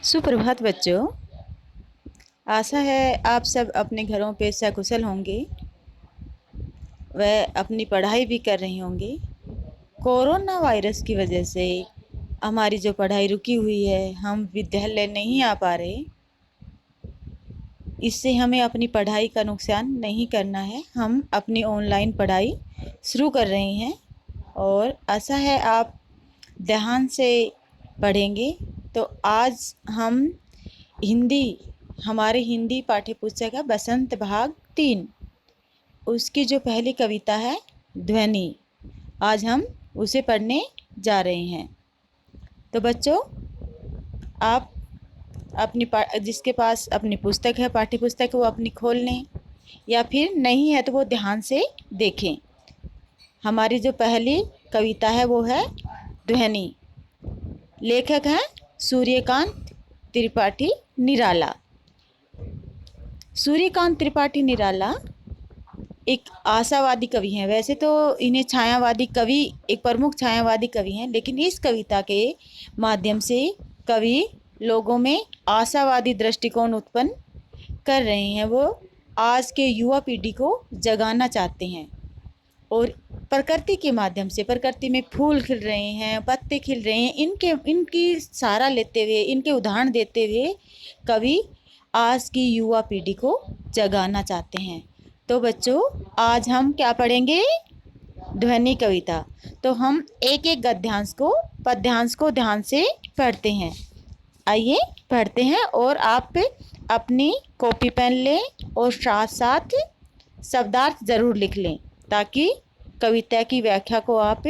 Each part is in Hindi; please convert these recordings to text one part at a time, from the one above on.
सुप्रभात बच्चों। आशा है आप सब अपने घरों पे सकुशल होंगे। वह अपनी पढ़ाई भी कर रही होंगी। कोरोना वायरस की वजह से हमारी जो पढ़ाई रुकी हुई है, हम विद्यालय नहीं आ पा रहे। इससे हमें अपनी पढ़ाई का नुकसान नहीं करना है। हम अपनी ऑनलाइन पढ़ाई शुरू कर रहे हैं और आशा है आप ध्यान से पढ़ेंगे। तो आज हम हिंदी हमारे हिंदी पाठ्य पुस्तक है बसंत भाग 3, उसकी जो पहली कविता है ध्वनि, आज हम उसे पढ़ने जा रहे हैं। तो बच्चों, आप जिसके पास अपनी पुस्तक है, पाठ्य पुस्तक, वो अपनी खोल लें, या फिर नहीं है तो वो ध्यान से देखें। हमारी जो पहली कविता है वो है ध्वनि। लेखक हैं सूर्यकांत त्रिपाठी निराला। सूर्यकांत त्रिपाठी निराला एक आशावादी कवि हैं। वैसे तो इन्हें छायावादी कवि, एक प्रमुख छायावादी कवि हैं, लेकिन इस कविता के माध्यम से कवि लोगों में आशावादी दृष्टिकोण उत्पन्न कर रहे हैं। वो आज के युवा पीढ़ी को जगाना चाहते हैं और प्रकृति के माध्यम से, प्रकृति में फूल खिल रहे हैं, पत्ते खिल रहे हैं, इनकी सहारा लेते हुए, इनके उदाहरण देते हुए कवि आज की युवा पीढ़ी को जगाना चाहते हैं। तो बच्चों, आज हम क्या पढ़ेंगे? ध्वनि कविता। तो हम एक एक पद्यांश को ध्यान से पढ़ते हैं। आइए पढ़ते हैं, और आप अपनी कॉपी पेन लें और साथ साथ शब्दार्थ ज़रूर लिख लें, ताकि कविता की व्याख्या को आप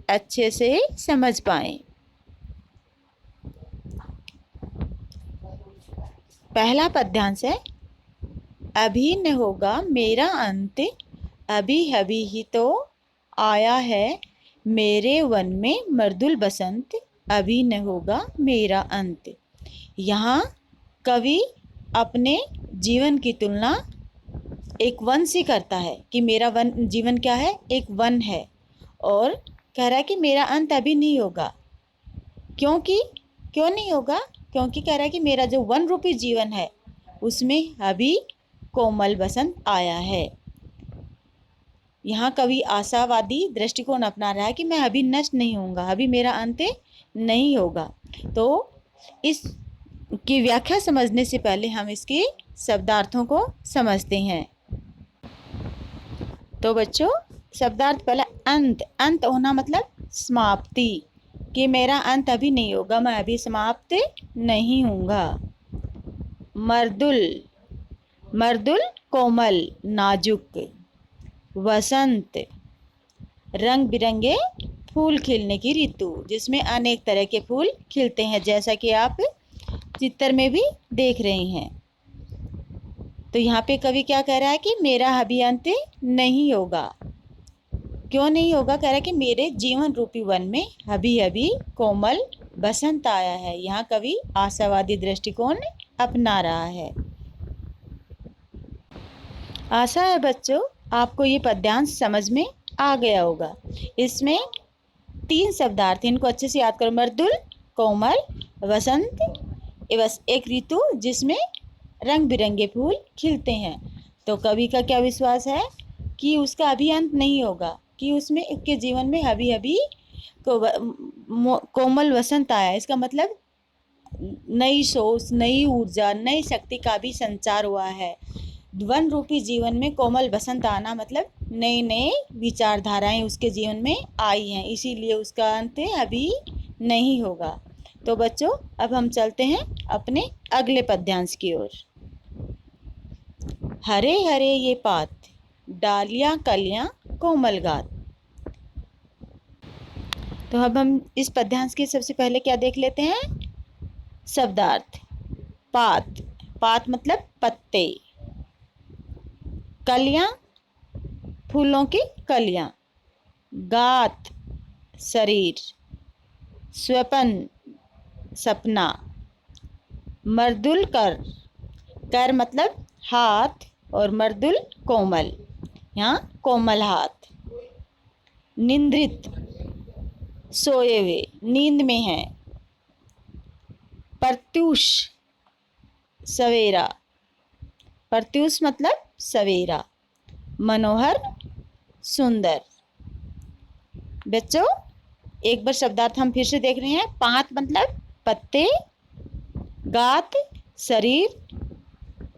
अच्छे से समझ पाएं। पहला पद्यांश है, अभी न होगा मेरा अंत, अभी अभी ही तो आया है मेरे वन में मृदुल बसंत, अभी न होगा मेरा अंत। यहाँ कवि अपने जीवन की तुलना एक वन से करता है कि मेरा जीवन क्या है? एक वन है, और कह रहा है कि मेरा अंत अभी नहीं होगा। क्यों नहीं होगा? क्योंकि कह रहा है कि मेरा जो वन रूपी जीवन है उसमें अभी कोमल बसंत आया है। यहाँ कवि आशावादी दृष्टिकोण अपना रहा है कि मैं अभी नष्ट नहीं होऊंगा, अभी मेरा अंत नहीं होगा। तो इस की व्याख्या समझने से पहले हम इसके शब्दार्थों को समझते हैं। तो बच्चों, शब्दार्थ पहला, अंत होना मतलब समाप्ति, कि मेरा अंत अभी नहीं होगा, मैं अभी समाप्त नहीं होऊंगा। मर्दुल कोमल नाजुक। वसंत रंग बिरंगे फूल खिलने की ऋतु, जिसमें अनेक तरह के फूल खिलते हैं, जैसा कि आप चित्र में भी देख रहे हैं। तो यहाँ पे कवि क्या कह रहा है कि मेरा अभी अंत नहीं होगा। क्यों नहीं होगा? कह रहा है कि मेरे जीवन रूपी वन में अभी अभी कोमल बसंत आया है। यहाँ कवि आशावादी दृष्टिकोण अपना रहा है। आशा है बच्चों आपको ये पद्यांश समझ में आ गया होगा। इसमें 3 शब्दार्थ, इनको अच्छे से याद करो। मृदुल, कोमल, वसंत, एक ऋतु जिसमें रंग बिरंगे फूल खिलते हैं। तो कवि का क्या विश्वास है कि उसका अभी अंत नहीं होगा, कि उसमें के जीवन में अभी अभी कोमल वसंत आया। इसका मतलब नई सोच, नई ऊर्जा, नई शक्ति का भी संचार हुआ है। वन रूपी जीवन में कोमल बसंत आना मतलब नए नए विचारधाराएं उसके जीवन में आई हैं, इसीलिए उसका अंत अभी नहीं होगा। तो बच्चों, अब हम चलते हैं अपने अगले पद्यांश की ओर। हरे हरे ये पात, डालियां कलियां कोमल गात। तो अब हम इस पद्यांश के सबसे पहले क्या देख लेते हैं? शब्दार्थ। पात मतलब पत्ते, कलियां फूलों की कलियां, गात शरीर, स्वपन सपना, मर्दुल कर मतलब हाथ, और मर्दुल कोमल, यहाँ कोमल हाथ। निंद्रित सोए हुए, नींद में है। प्रत्यूष सवेरा, प्रत्यूष मतलब सवेरा, मनोहर सुंदर। बच्चों एक बार शब्दार्थ हम फिर से देख रहे हैं। पात मतलब पत्ते, गात शरीर,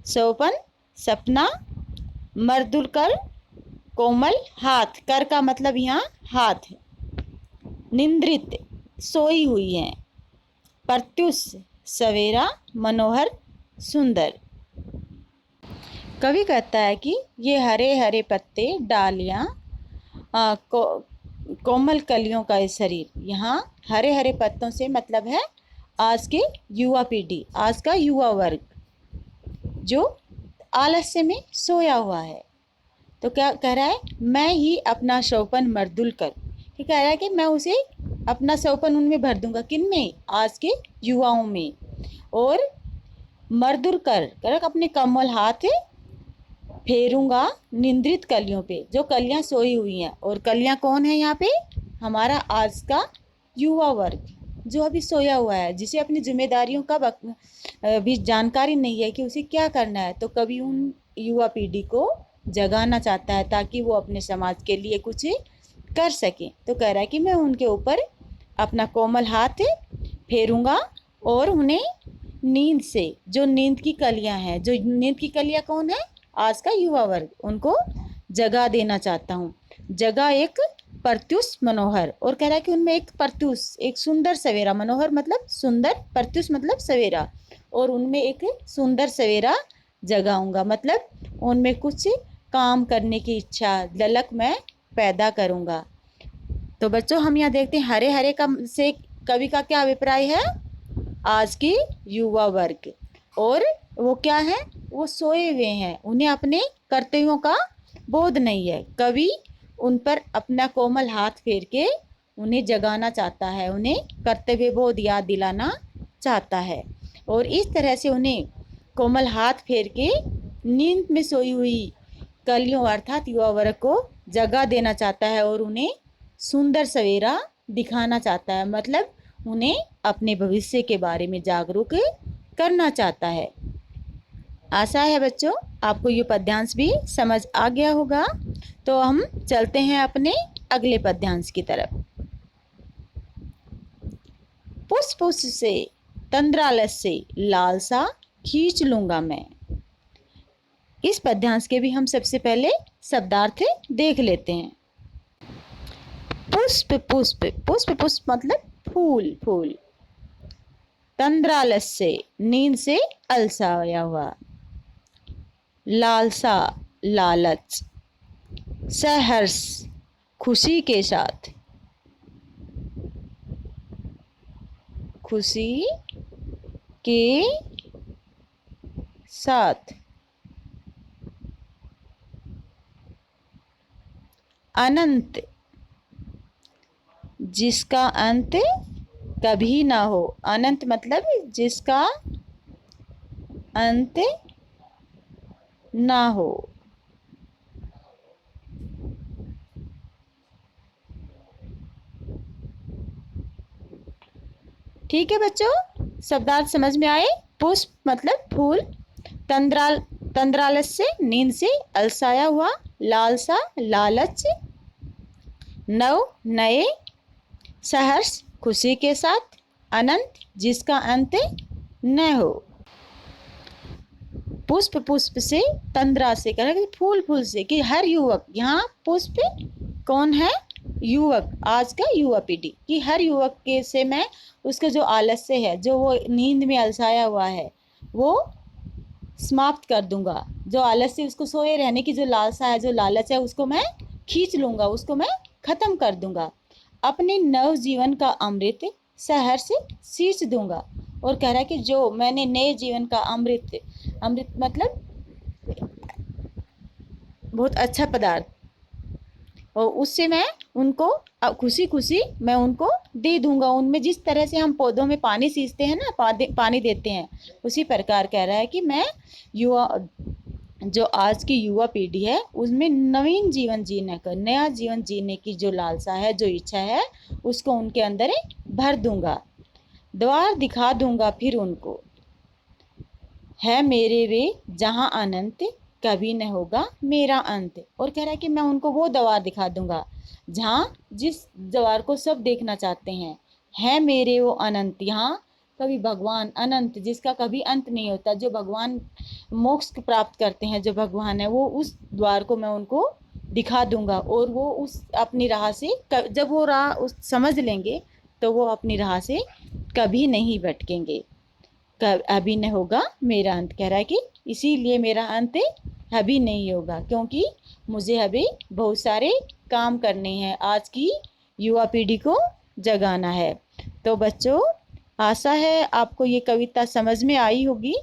सोपन सपना, मर्दुल कर कोमल हाथ, कर का मतलब यहाँ हाथ, निंद्रित सोई हुई है, प्रत्युष सवेरा, मनोहर सुंदर। कवि कहता है कि ये हरे हरे पत्ते, डालियाँ, कोमल कलियों का ये शरीर। यहाँ हरे हरे पत्तों से मतलब है आज के युवा पीढ़ी, आज का युवा वर्ग जो आलस्य में सोया हुआ है। तो क्या कह रहा है, मैं ही अपना शौपन मर्दुल कर, ये कह रहा है कि मैं उसे अपना शौपन उनमें भर दूंगा, किन में, आज के युवाओं में। और मर्दुल कर अपने कमल हाथ फेरूंगा निंद्रित कलियों पे, जो कलियां सोई हुई हैं। और कलियां कौन है यहाँ पे, हमारा आज का युवा वर्ग जो अभी सोया हुआ है, जिसे अपनी जिम्मेदारियों का भी जानकारी नहीं है कि उसे क्या करना है। तो कभी उन युवा पीढ़ी को जगाना चाहता है ताकि वो अपने समाज के लिए कुछ कर सके। तो कह रहा है कि मैं उनके ऊपर अपना कोमल हाथ फेरूंगा और उन्हें नींद से, जो नींद की कलियां हैं, जो नींद की कलियां कौन है, आज का युवा वर्ग, उनको जगा देना चाहता हूँ। जगा एक प्रत्युष मनोहर, और कह रहा है कि उनमें एक प्रत्युष, एक सुंदर सवेरा, मनोहर मतलब सुंदर, प्रत्युष मतलब सवेरा, और उनमें एक सुंदर सवेरा जगाऊंगा, मतलब उनमें कुछ काम करने की इच्छा, ललक मैं पैदा करूंगा। तो बच्चों हम यहाँ देखते हैं हरे हरे का से कवि का क्या अभिप्राय है, आज की युवा वर्ग। और वो क्या है, वो सोए हुए हैं, उन्हें अपने कर्तव्यों का बोध नहीं है। कवि उन पर अपना कोमल हाथ फेर के उन्हें जगाना चाहता है, उन्हें कर्तव्य बोध याद दिलाना चाहता है। और इस तरह से उन्हें कोमल हाथ फेर के नींद में सोई हुई कलियों अर्थात युवा वर्ग को जगा देना चाहता है और उन्हें सुंदर सवेरा दिखाना चाहता है, मतलब उन्हें अपने भविष्य के बारे में जागरूक करना चाहता है। आशा है बच्चों आपको ये पद्यांश भी समझ आ गया होगा। तो हम चलते हैं अपने अगले पद्यांश की तरफ। पुष्प पुष्प से तंद्रालस से लालसा खींच लूंगा मैं। इस पद्यांश के भी हम सबसे पहले शब्दार्थ देख लेते हैं। पुष्प पुष्प, पुष्प पुष्प मतलब फूल फूल, तंद्रालस से नींद से अलसाया हुआ, लालसा लालच, सहर्ष खुशी के साथ, खुशी के साथ, अनंत जिसका अंत कभी ना हो, अनंत मतलब जिसका अंत ना हो, ठीक है बच्चों, शब्दार्थ समझ में आए। पुष्प मतलब फूल, तंद्रालस से नींद से अलसाया हुआ, लालसा लालच, नव नए, सहर्ष खुशी के साथ, अनंत जिसका अंत न हो। पुष्प पुष्प से, तंद्रा से कह रहे फूल फूल से, कि हर युवक, यहाँ पुष्प कौन है, युवक, आज का युवा पीढ़ी, कि हर युवक के से मैं उसका जो आलस्य है, जो वो नींद में अलसाया हुआ है, वो समाप्त कर दूंगा। जो आलस्य, उसको सोए रहने की जो लालसा है, जो लालच है, उसको मैं खींच लूंगा, उसको मैं खत्म कर दूंगा। अपने नव जीवन का अमृत सहर्ष सींच दूंगा। और कह रहा है कि जो मैंने नए जीवन का अमृत, अमृत मतलब बहुत अच्छा पदार्थ, और उससे मैं उनको खुशी खुशी मैं उनको दे दूंगा। उनमें जिस तरह से हम पौधों में पानी सींचते हैं ना, पानी देते हैं, उसी प्रकार कह रहा है कि मैं युवा, जो आज की युवा पीढ़ी है, उसमें नवीन जीवन जीने का, नया जीवन जीने की जो लालसा है, जो इच्छा है, उसको उनके अंदर भर दूंगा। द्वार दिखा दूंगा फिर उनको, है मेरे वे जहाँ अनंत, कभी न होगा मेरा अंत। और कह रहा है कि मैं उनको वो द्वार दिखा दूंगा जहाँ, जिस द्वार को सब देखना चाहते हैं। है मेरे वो अनंत, यहाँ कभी भगवान अनंत, जिसका कभी अंत नहीं होता, जो भगवान मोक्ष प्राप्त करते हैं, जो भगवान है, वो उस द्वार को मैं उनको दिखा दूंगा। और वो उस अपनी राह से जब वो राह उस समझ लेंगे तो वो अपनी राह से कभी नहीं भटकेंगे। अभी न होगा मेरा अंत, कह रहा है कि इसीलिए मेरा अंत अभी नहीं होगा, क्योंकि मुझे अभी बहुत सारे काम करने हैं, आज की युवा पीढ़ी को जगाना है। तो बच्चों, आशा है आपको ये कविता समझ में आई होगी।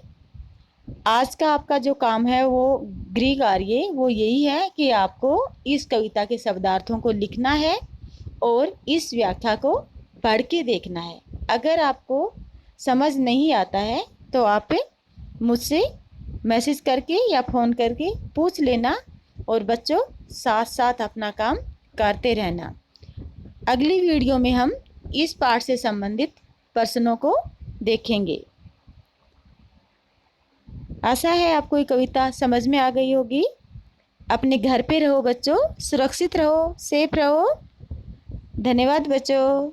आज का आपका जो काम है वो गृह कार्य वो यही है कि आपको इस कविता के शब्दार्थों को लिखना है और इस व्याख्या को पढ़ के देखना है। अगर आपको समझ नहीं आता है तो आप मुझसे मैसेज करके या फ़ोन करके पूछ लेना, और बच्चों साथ साथ अपना काम करते रहना। अगली वीडियो में हम इस पाठ से संबंधित प्रश्नों को देखेंगे। आशा है आपको ये कविता समझ में आ गई होगी। अपने घर पे रहो बच्चों, सुरक्षित रहो, सेफ रहो। धन्यवाद बच्चों।